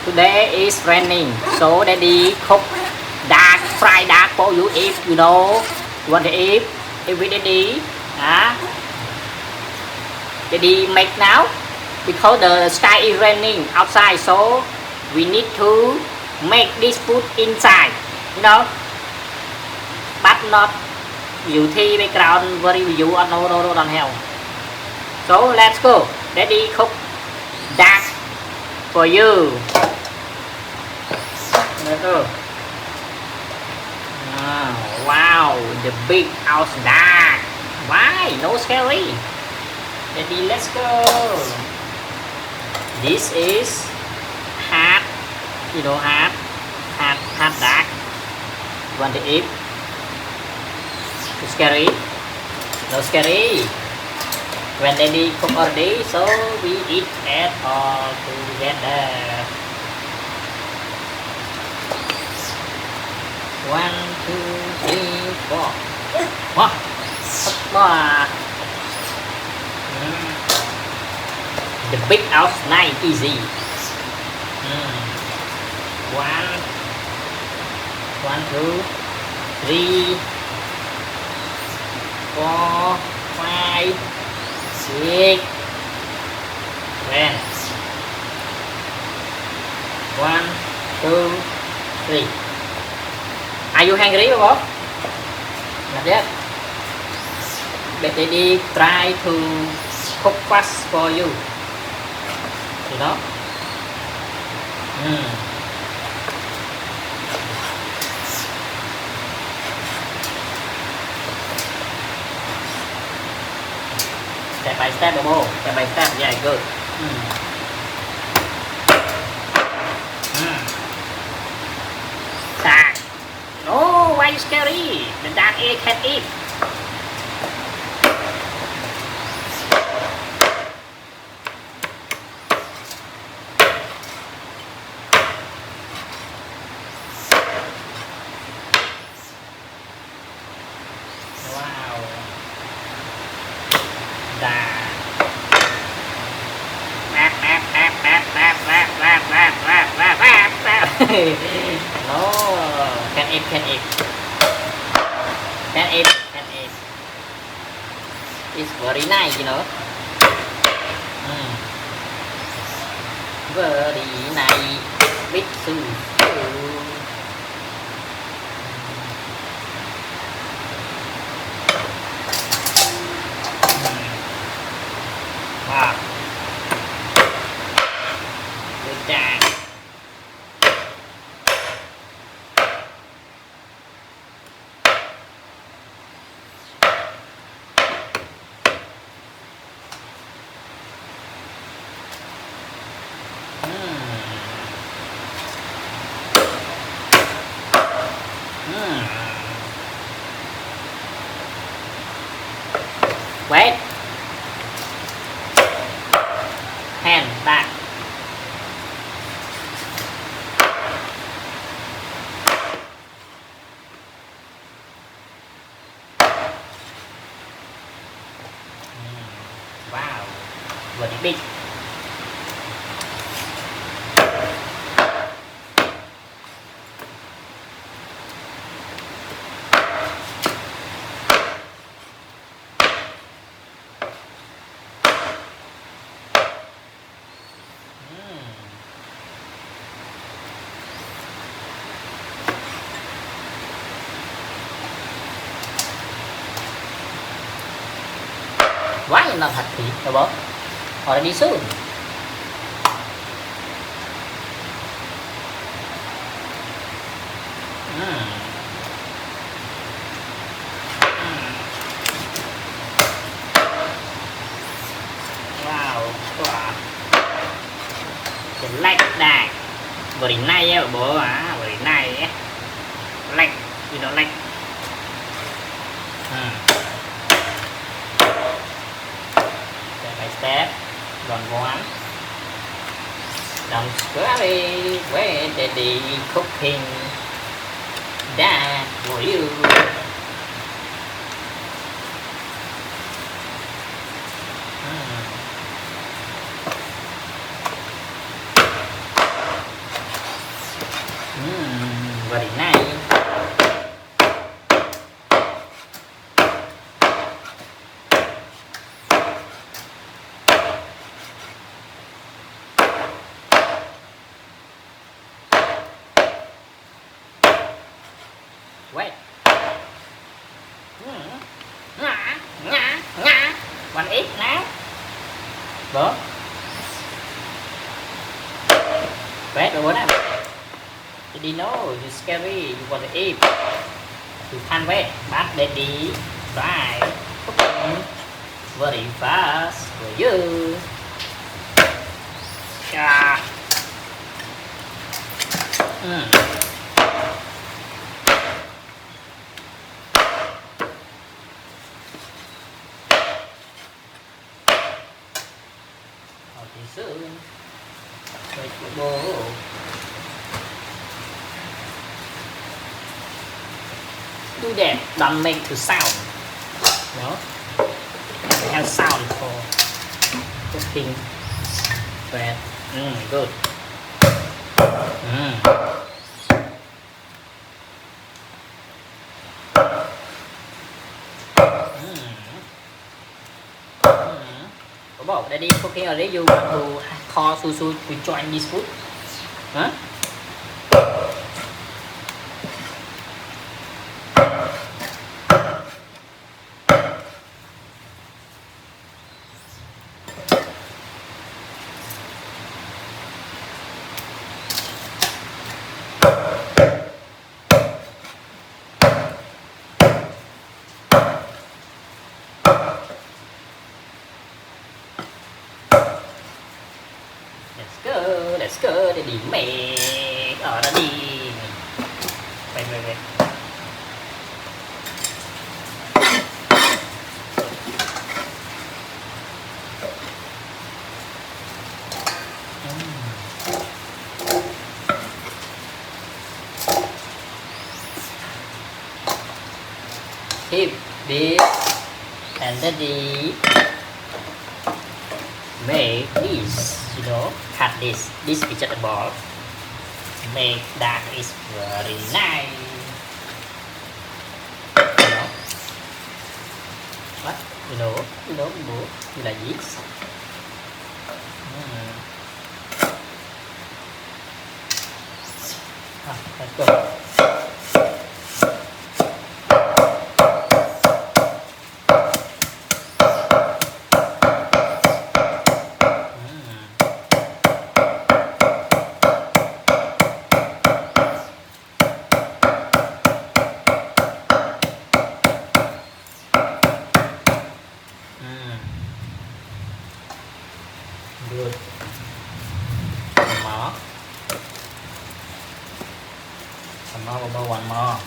Today is raining, so Daddy cook dark, fried dark for you if you know you want to eat. If we Daddy, Daddy make now because the sky is raining outside, so we need to make this food inside, you know, but not you see background very view on no don't help. So let's go. Daddy cook dark for you. Let's go. Wow, the big house dark. Why? No scary. Daddy, let's go. This is hard, you know, hard dark. Want to eat? Too scary? No scary. When Daddy cook already, so we eat it all together. 1, 2, 3, 4. Wow. Wow. The big house nice easy. 1, 2, 3, 4, 5, 6, 7. 1, 2, 3. Are you hungry, Bobo? Not yet. Let Daddy try to cook fast for you. You know? Step by step, Bobo. Step by step. Yeah, good. Dark. No, why you scary? The dark egg can eat. Wow. Dark. No, can eat. It's very nice, you know. Very nice. Big soup. Wow. Good job. Wait. Hand back. Wow, very big. Why you not happy, Bobo? Already soon. Wow. The leg dark. Very nice, Bobo. Very nice. Leg, you know, leg. Step, don't want, don't scurry, where Daddy cooking that for you. very nice. Wait. One eat now. Bố. Wait, what happened? You didn't know, you scary, you want to eat. You can't wait, but daddy, try. Very fast for you. Yeah. Okay, soon. Wait for Bobo. Do that, don't make the sound. No? We have sound for cooking bread. Good. Bobo, daddy cooking already. You want to call Su to join this food? Huh? Let's go, daddy make. Oh, daddy. Wait. Keep this and daddy make this, cut this vegetable, make that is very nice. What? You like this? Let's go. Good. One more, one more.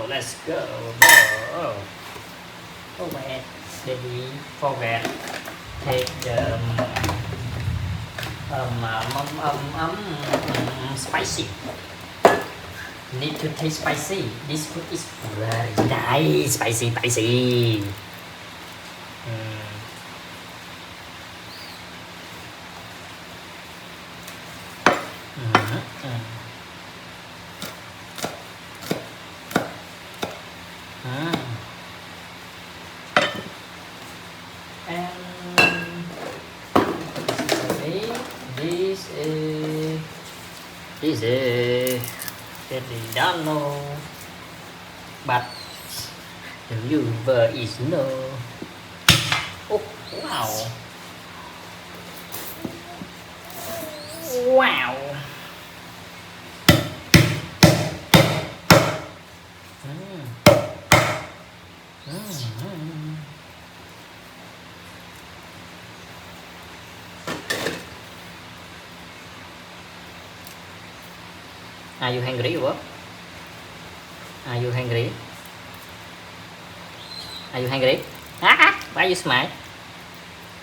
Let's go. Oh wait, daddy forget take the spicy. Need to taste spicy. This food is very nice, spicy. This is don't know, but The river is no. Oh, wow. Wow. Are you hungry or what? Are you hungry? Are you hungry? Why you smile?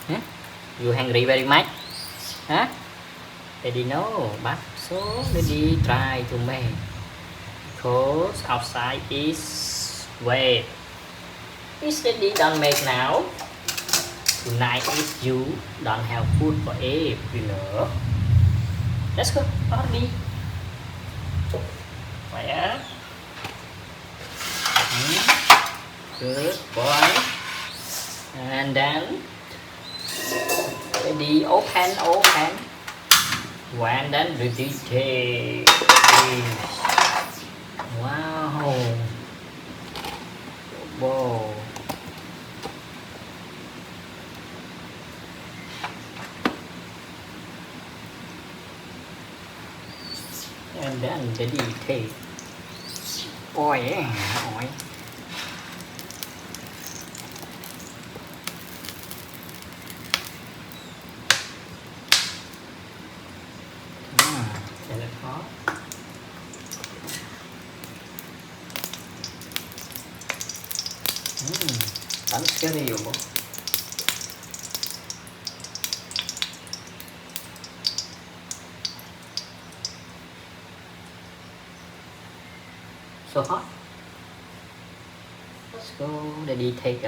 Huh? You hungry very much? Huh? Daddy no, but so daddy try to make because outside is wet. Is daddy don't make now? Tonight is you don't have food for Eve, you know. Let's go, Orly. Where? Good boy. And then ready, open. And then ready, take. Wow. Bobo. And then ready, take. Ôi. Đây là khó. Bánh cái điều không? So hot. Let's go. Daddy take